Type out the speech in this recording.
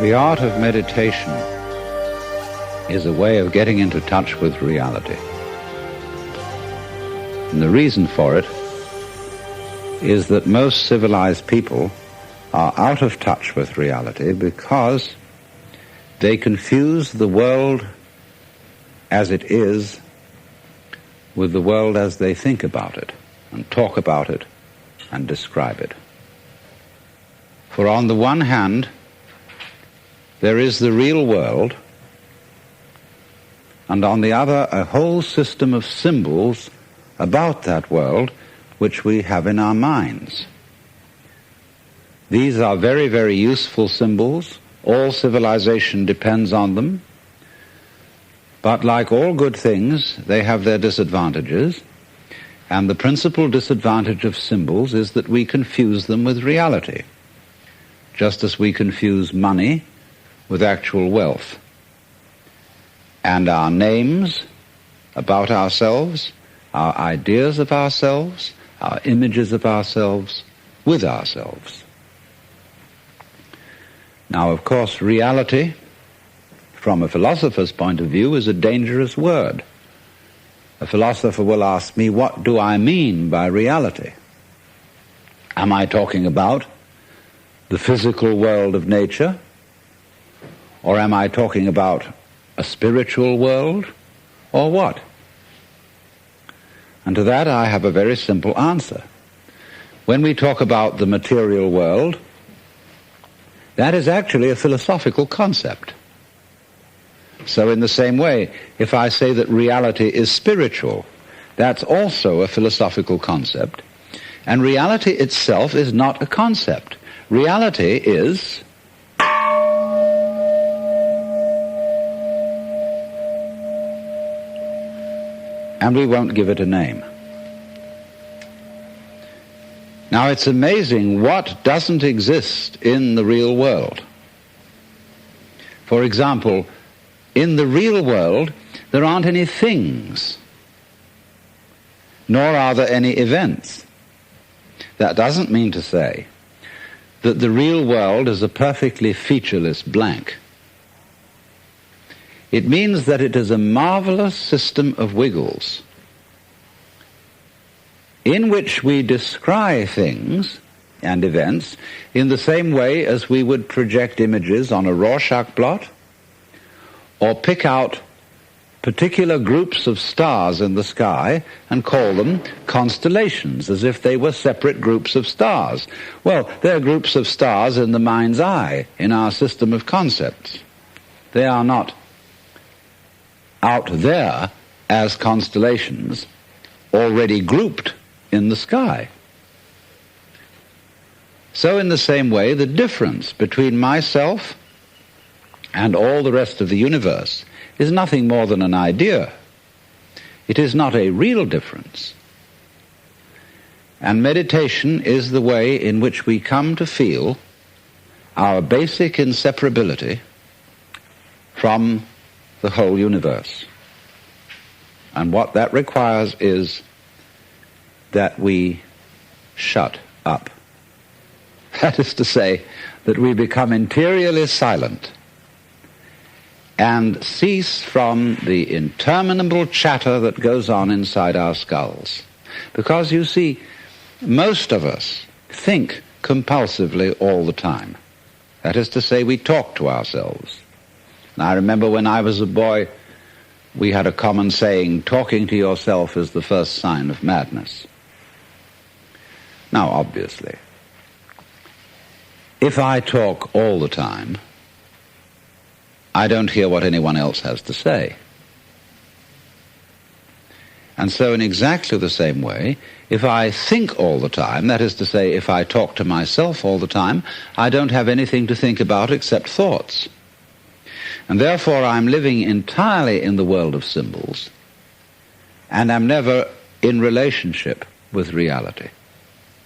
The art of meditation is a way of getting into touch with reality. And the reason for it is that most civilized people are out of touch with reality because they confuse the world as it is with the world as they think about it and talk about it and describe it. For on the one hand, there is the real world, and on the other, a whole system of symbols about that world which we have in our minds. These are very, very useful symbols. All civilization depends on them. But like all good things, they have their disadvantages. And the principal disadvantage of symbols is that we confuse them with reality, just as we confuse money with actual wealth. And our names about ourselves, our ideas of ourselves, our images of ourselves with ourselves. Now, of course, reality, from a philosopher's point of view, is a dangerous word. A philosopher will ask me, what do I mean by reality? Am I talking about the physical world of nature? Or am I talking about a spiritual world? Or what? And to that I have a very simple answer. When we talk about the material world, that is actually a philosophical concept. So in the same way, if I say that reality is spiritual, that's also a philosophical concept. And reality itself is not a concept. Reality is and we won't give it a name. Now, it's amazing what doesn't exist in the real world. For example, in the real world, there aren't any things, nor are there any events. That doesn't mean to say that the real world is a perfectly featureless blank. It means that it is a marvelous system of wiggles in which we descry things and events in the same way as we would project images on a Rorschach blot or pick out particular groups of stars in the sky and call them constellations, as if they were separate groups of stars. Well, they're groups of stars in the mind's eye, in our system of concepts. They are not out there as constellations already grouped in the sky. So in the same way, the difference between myself and all the rest of the universe is nothing more than an idea. It is not a real difference. And meditation is the way in which we come to feel our basic inseparability from the whole universe. And what that requires is that we shut up. That is to say, that we become interiorly silent and cease from the interminable chatter that goes on inside our skulls. Because, you see, most of us think compulsively all the time. That is to say, we talk to ourselves. And I remember when I was a boy, we had a common saying, talking to yourself is the first sign of madness. Now, obviously, if I talk all the time, I don't hear what anyone else has to say. And so in exactly the same way, if I think all the time, that is to say, if I talk to myself all the time, I don't have anything to think about except thoughts. And therefore I'm living entirely in the world of symbols, and I'm never in relationship with reality.